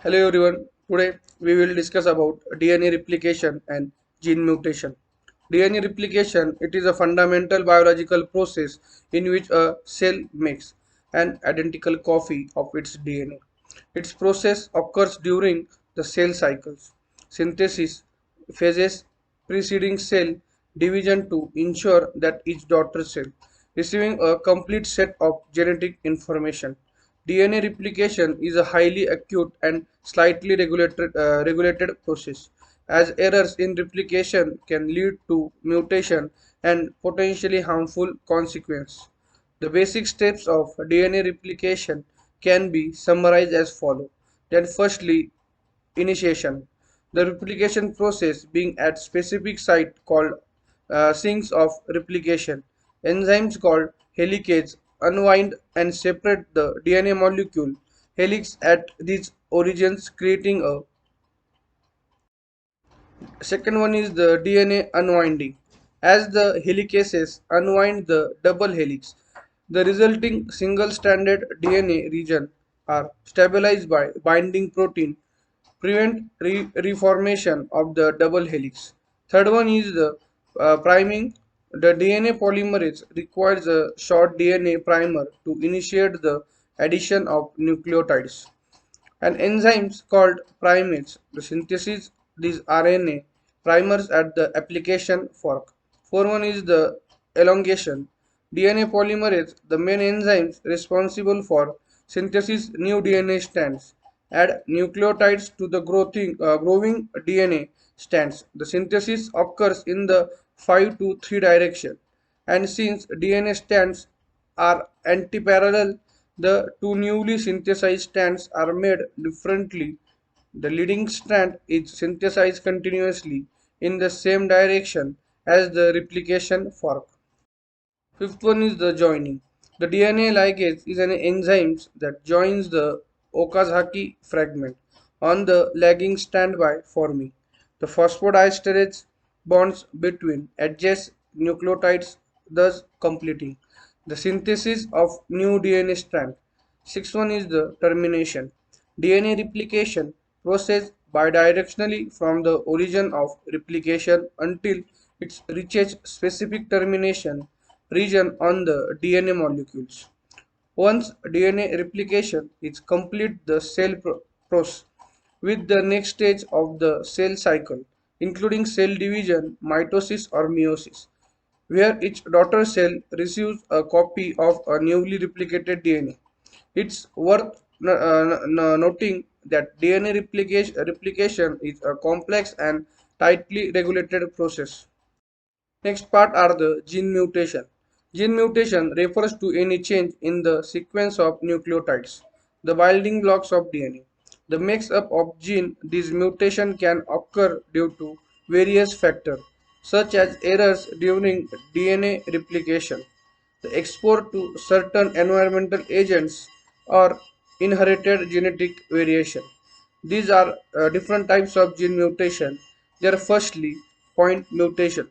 Hello everyone. Today we will discuss about DNA replication and gene mutation. DNA replication it is a fundamental biological process in which a cell makes an identical copy of its DNA. Its process occurs during the cell cycles, synthesis phases preceding cell division to ensure that each daughter cell receiving a complete set of genetic information. DNA replication is a highly acute and slightly regulated process, as errors in replication can lead to mutation and potentially harmful consequences. The basic steps of DNA replication can be summarized as follows. Then firstly, initiation. The replication process being at specific site called sinks of replication. Enzymes called helicases unwind and separate the DNA molecule helix at these origins creating a second one is the DNA unwinding. As the helicases unwind the double helix, the resulting single-stranded DNA region are stabilized by binding protein, prevent reformation of the double helix. Third one is the priming. The DNA polymerase requires a short DNA primer to initiate the addition of nucleotides and enzymes called primates the synthesis these RNA primers at the application fork. Fourth one is the elongation. DNA polymerase, the main enzymes responsible for synthesis new DNA strands, add nucleotides to the growing DNA strands. The synthesis occurs in the 5 to 3 direction, and since DNA strands are antiparallel, the two newly synthesized strands are made differently. The leading strand is synthesized continuously in the same direction as the replication fork. Fifth one is the joining. The DNA ligase is an enzyme that joins the Okazaki fragment on the lagging standby forming the phosphodiesterase bonds between adjacent nucleotides, thus completing the synthesis of new DNA strand. Sixth one is the termination. DNA replication process bidirectionally from the origin of replication until it reaches specific termination region on the DNA molecules. Once DNA replication is complete, the cell process with the next stage of the cell cycle, including cell division, mitosis or meiosis, where each daughter cell receives a copy of a newly replicated DNA. It's worth noting that DNA replication is a complex and tightly regulated process. Next part are the gene mutation. Gene mutation refers to any change in the sequence of nucleotides, the building blocks of DNA. The mix-up of gene, this mutation can occur due to various factors, such as errors during DNA replication, the exposure to certain environmental agents, or inherited genetic variation. These are different types of gene mutation. There are firstly point mutation.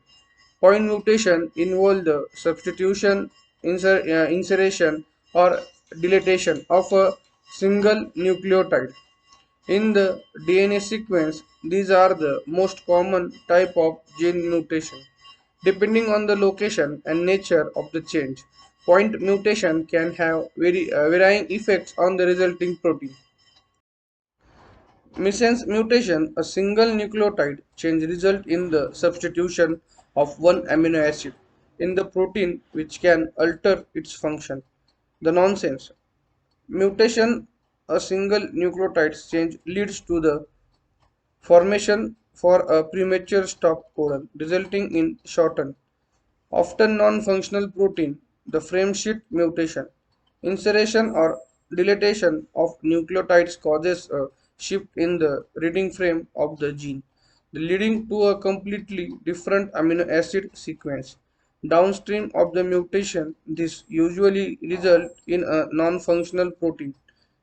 Point mutation involve the substitution, insertion, or deletion of a single nucleotide in the DNA sequence. These are the most common type of gene mutation. Depending on the location and nature of the change, point mutation can have varying effects on the resulting protein. Missense mutation, a single nucleotide change result in the substitution of one amino acid in the protein which can alter its function. The nonsense mutation, a single nucleotide change leads to the formation for a premature stop codon resulting in shortened often non-functional protein, the frameshift mutation. Insertion or deletion of nucleotides causes a shift in the reading frame of the gene, leading to a completely different amino acid sequence. Downstream of the mutation, this usually results in a non-functional protein.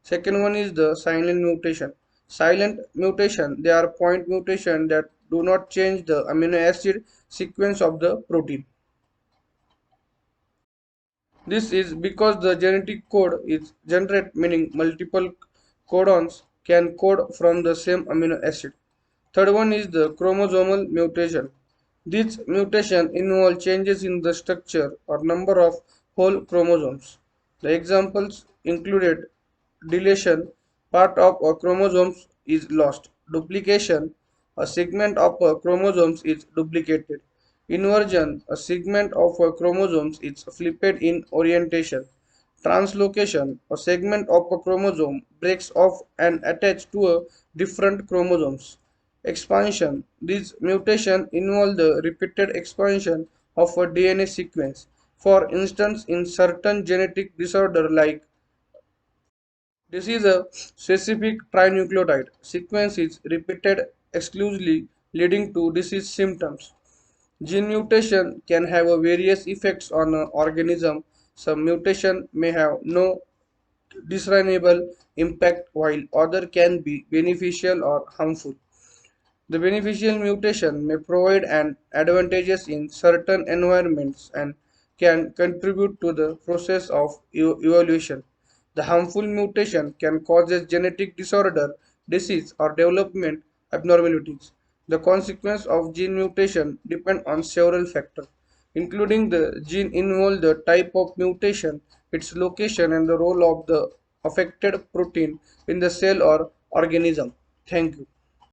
Second one is the silent mutation. Silent mutation, they are point mutation that do not change the amino acid sequence of the protein. This is because the genetic code is generate meaning multiple codons can code from the same amino acid. Third one is the chromosomal mutation. These mutations involve changes in the structure or number of whole chromosomes. The examples included deletion, part of a chromosome is lost; duplication, a segment of a chromosome is duplicated; inversion, a segment of a chromosome is flipped in orientation; translocation, a segment of a chromosome breaks off and attaches to a different chromosomes. Expansion. These mutations involve the repeated expansion of a DNA sequence. For instance, in certain genetic disorder like this is a specific trinucleotide sequence is repeated exclusively leading to disease symptoms. Gene mutation can have a various effects on an organism. Some mutation may have no discernible impact while other can be beneficial or harmful. The beneficial mutation may provide an advantages in certain environments and can contribute to the process of evolution. The harmful mutation can cause genetic disorder, disease, or development abnormalities. The consequence of gene mutation depend on several factors, including the gene involved, the type of mutation, its location, and the role of the affected protein in the cell or organism. Thank you.